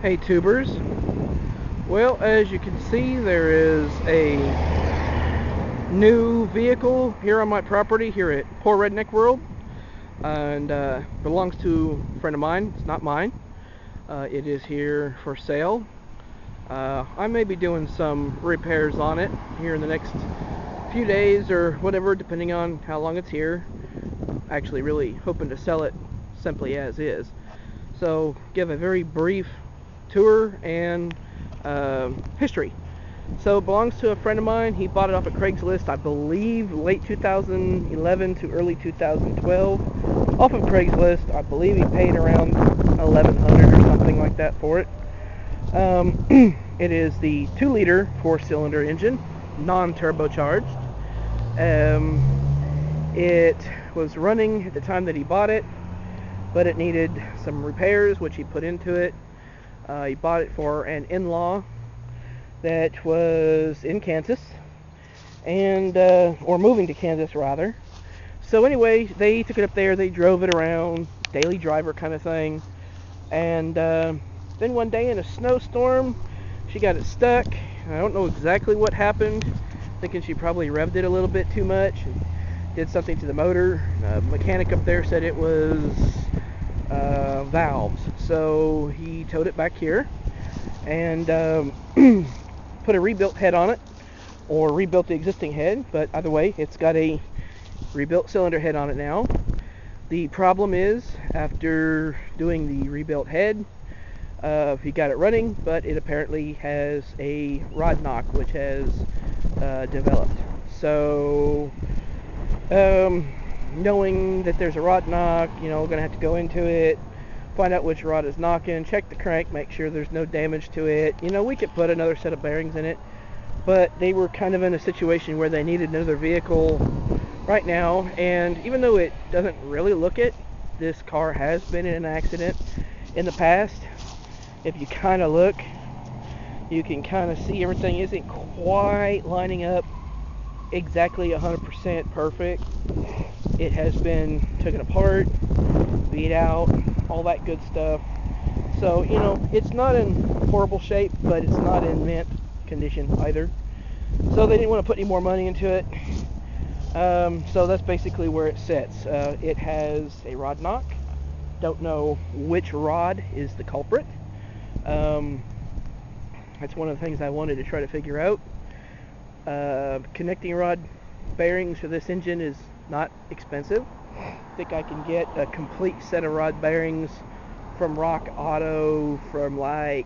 Hey tubers. Well, as you can see, there is a new vehicle here on my property here at Poor Redneck World, and belongs to a friend of mine. It's not mine. It is here for sale. I may be doing some repairs on it here in the next few days or whatever, depending on how long it's here. Actually really hoping to sell it simply as is. So give a very brief tour and history. So it belongs to a friend of mine. He bought it off of Craigslist, I believe late 2011 to early 2012. Off of Craigslist, I believe he paid around $1,100 or something like that for it. It is the 2-liter 4-cylinder engine, non-turbocharged. It was running at the time that he bought it, but it needed some repairs, which he put into it. He bought it for an in-law that was in Kansas, and or moving to Kansas rather. So anyway, they took it up there, they drove it around, daily driver kind of thing, and then one day in a snowstorm, she got it stuck. I don't know exactly what happened, thinking she probably revved it a little bit too much and did something to the motor. Mechanic up there said it was valves, so he towed it back here and put a rebuilt head on it, or rebuilt the existing head, but either way, it's got a rebuilt cylinder head on it now. The problem is, after doing the rebuilt head, he got it running, but it apparently has a rod knock which has developed. So knowing that there's a rod knock, gonna have to go into it, find out which rod is knocking, check the crank, make sure there's no damage to it. We could put another set of bearings in it, but they were kind of in a situation where they needed another vehicle right now. And even though it doesn't really look it, this car has been in an accident in the past. If you kind of look, you can kind of see everything isn't quite lining up exactly 100% perfect. It has been taken apart, beat out, all that good stuff. So, it's not in horrible shape, but it's not in mint condition either. So they didn't want to put any more money into it. So that's basically where it sits. It has a rod knock. Don't know which rod is the culprit. That's one of the things I wanted to try to figure out. Connecting rod bearings for this engine is not expensive. I think I can get a complete set of rod bearings from Rock Auto from I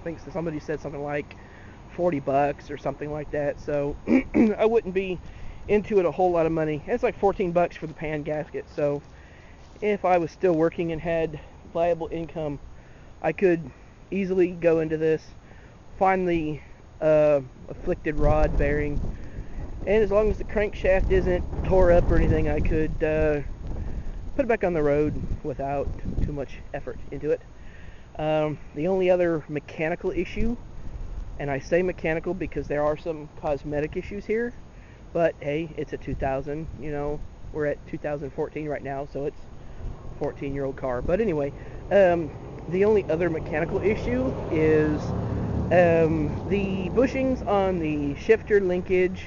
think somebody said something like $40 or something like that. So I wouldn't be into it a whole lot of money. It's like $14 for the pan gasket. So if I was still working and had viable income, I could easily go into this, find the afflicted rod bearing, and as long as the crankshaft isn't tore up or anything, I could put it back on the road without too much effort into it. The only other mechanical issue, and I say mechanical because there are some cosmetic issues here, but hey, it's a 2000, we're at 2014 right now, so it's a 14-year-old car. But anyway, the only other mechanical issue is the bushings on the shifter linkage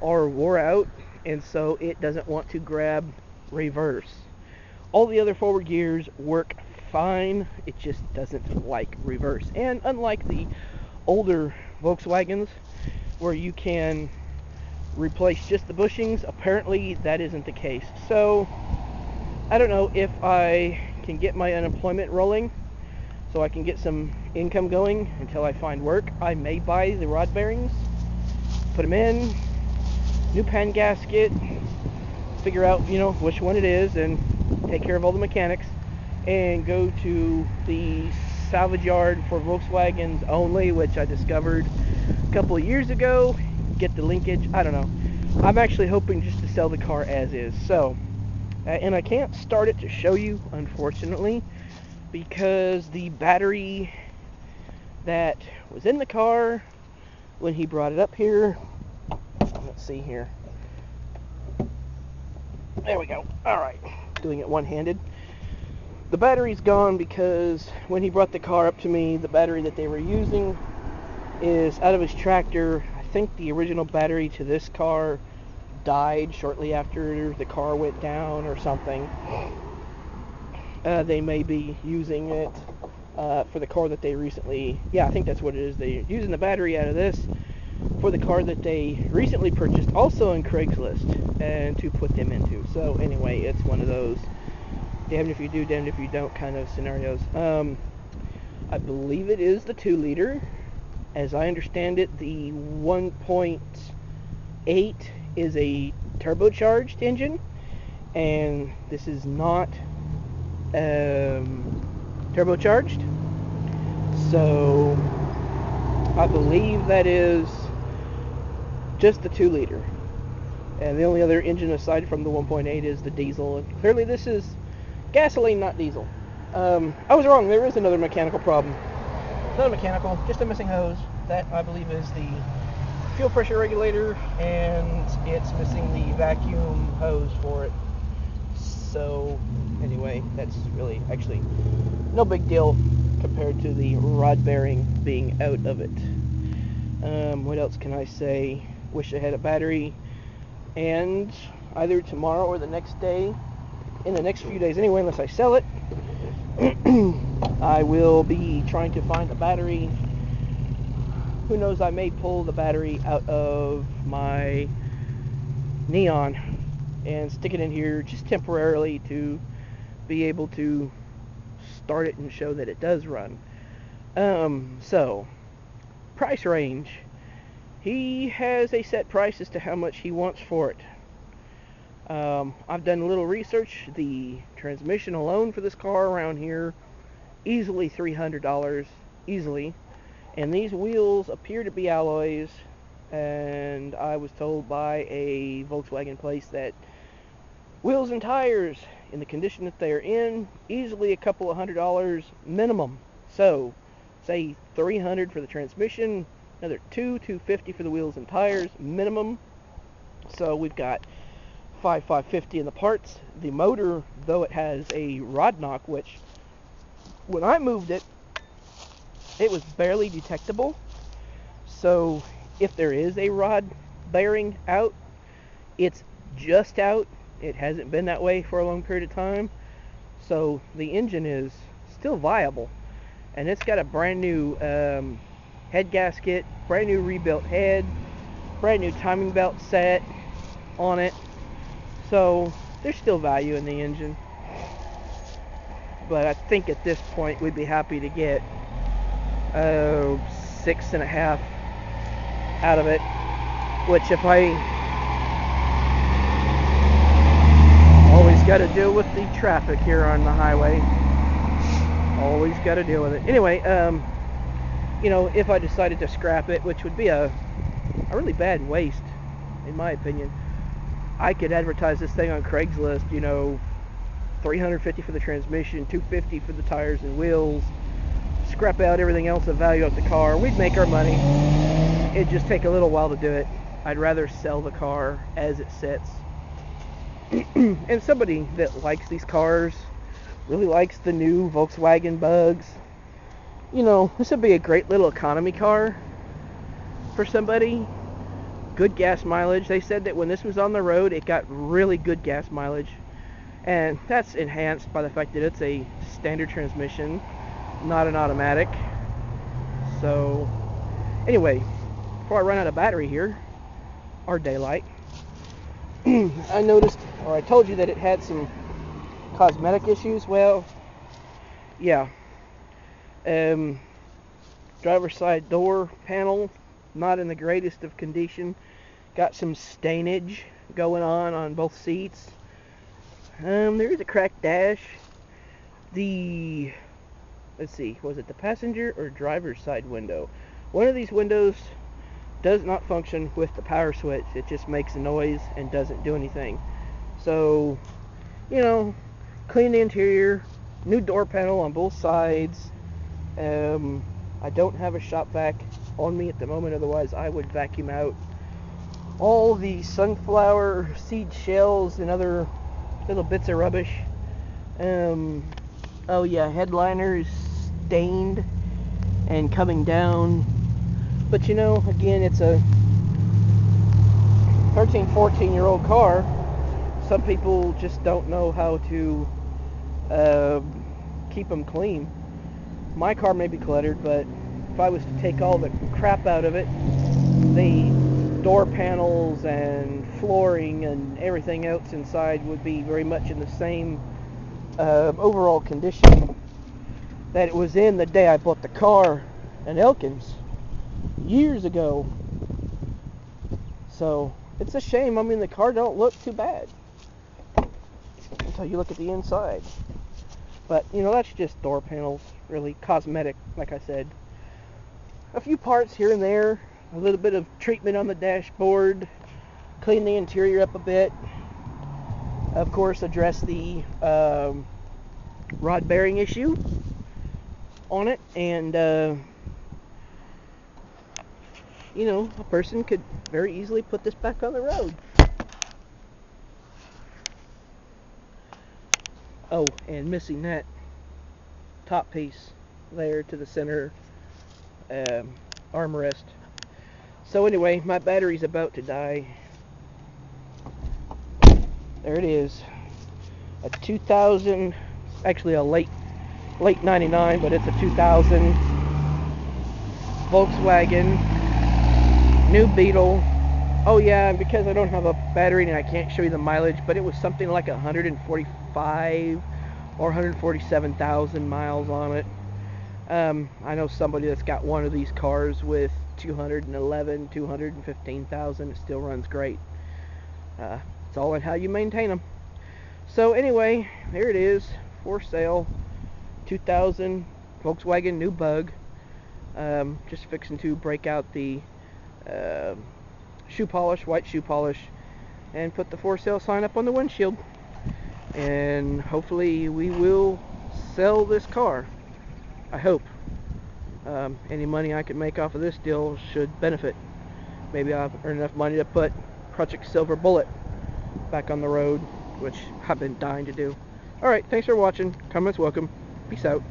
are wore out, and so it doesn't want to grab reverse. All the other forward gears work fine, it just doesn't like reverse. And unlike the older Volkswagens where you can replace just the bushings, apparently that isn't the case. So I don't know if I can get my unemployment rolling so I can get some income going until I find work. I may buy the rod bearings, put them in, new pan gasket, figure out which one it is, and take care of all the mechanics, and go to the salvage yard for Volkswagens only, which I discovered a couple of years ago, get the linkage. I don't know. I'm actually hoping just to sell the car as is. So and I can't start it to show you, unfortunately, because the battery that was in the car when he brought it up here, let's see here, there we go. Alright, doing it one-handed. The battery's gone because when he brought the car up to me, the battery that they were using is out of his tractor. I think the original battery to this car died shortly after the car went down or something. They may be using it for the car that they recently... Yeah, I think that's what it is. They're using the battery out of this for the car that they recently purchased, also on Craigslist, and to put them into. So anyway, it's one of those damned if you do, damned if you don't kind of scenarios. I believe it is the 2-liter. As I understand it, the 1.8 is a turbocharged engine, and this is not turbocharged. So I believe that is just the 2-liter. And the only other engine aside from the 1.8 is the diesel. And clearly this is gasoline, not diesel. I was wrong. There is another mechanical problem. Not a mechanical, just a missing hose. That, I believe, is the fuel pressure regulator, and it's missing the vacuum hose for it. So, anyway, that's really, actually, no big deal compared to the rod bearing being out of it. What else can I say? Wish I had a battery, and either tomorrow or the next day, in the next few days anyway, unless I sell it, I will be trying to find a battery. Who knows, I may pull the battery out of my Neon and stick it in here just temporarily to be able to start it and show that it does run. So, price range. He has a set price as to how much he wants for it. I've done a little research. The transmission alone for this car around here, easily $300, easily. And these wheels appear to be alloys, and I was told by a Volkswagen place that wheels and tires, in the condition that they're in, easily a couple of $100 minimum. So, say $300 for the transmission, another $250 for the wheels and tires minimum. So we've got $550 in the parts. The motor, though it has a rod knock, which when I moved it, it was barely detectable. So if there is a rod bearing out, it's just out. It hasn't been that way for a long period of time. So the engine is still viable. And it's got a brand new head gasket, brand new rebuilt head, brand new timing belt set on it. So there's still value in the engine. But I think at this point we'd be happy to get 6.5 out of it, which if I always got to deal with the traffic here on the highway, always got to deal with it. Anyway, you know, if I decided to scrap it, which would be a really bad waste in my opinion, I could advertise this thing on Craigslist, you know, $350 for the transmission, $250 for the tires and wheels, scrap out everything else of value of the car. We'd make our money. It'd just take a little while to do it. I'd rather sell the car as it sits. And somebody that likes these cars, really likes the new Volkswagen Bugs, you know, this would be a great little economy car for somebody. Good gas mileage. They said that when this was on the road, it got really good gas mileage. And that's enhanced by the fact that it's a standard transmission, not an automatic. So, anyway, before I run out of battery here, or daylight, I noticed, or I told you that it had some cosmetic issues. Well, yeah. Driver's side door panel, not in the greatest of condition. Got some stainage going on both seats. There is a cracked dash. Let's see, was it the passenger or driver's side window? One of these windows does not function with the power switch. It just makes a noise and doesn't do anything. So, you know, clean the interior, new door panel on both sides. I don't have a shop vac on me at the moment, otherwise I would vacuum out all the sunflower seed shells and other little bits of rubbish. Oh yeah, headliner is stained and coming down. But you know, again, it's a 13, 14-year-old car. Some people just don't know how to keep them clean. My car may be cluttered, but if I was to take all the crap out of it, the door panels and flooring and everything else inside would be very much in the same overall condition that it was in the day I bought the car in Elkins years ago. So it's a shame. I mean, the car don't look too bad until you look at the inside. But you know, that's just door panels, really cosmetic, like I said. A few parts here and there, a little bit of treatment on the dashboard, clean the interior up a bit. Of course, address the rod bearing issue on it, and you know, a person could very easily put this back on the road. Oh, and missing that top piece there to the center armrest. So anyway, my battery's about to die. There it is. A 2000, actually a late 99, but it's a 2000 Volkswagen new Beetle. Oh yeah, because I don't have a battery and I can't show you the mileage, but it was something like 145 or 147,000 miles on it. I know somebody that's got one of these cars with 211, 215,000. It still runs great. It's all in how you maintain them. So anyway, there it is, for sale. 2000 Volkswagen new Bug. Just fixing to break out the shoe polish, white shoe polish, and put the for sale sign up on the windshield. And hopefully we will sell this car. I hope. Any money I can make off of this deal should benefit. Maybe I'll earn enough money to put Project Silver Bullet back on the road, which I've been dying to do. Alright, thanks for watching. Comments welcome. Peace out.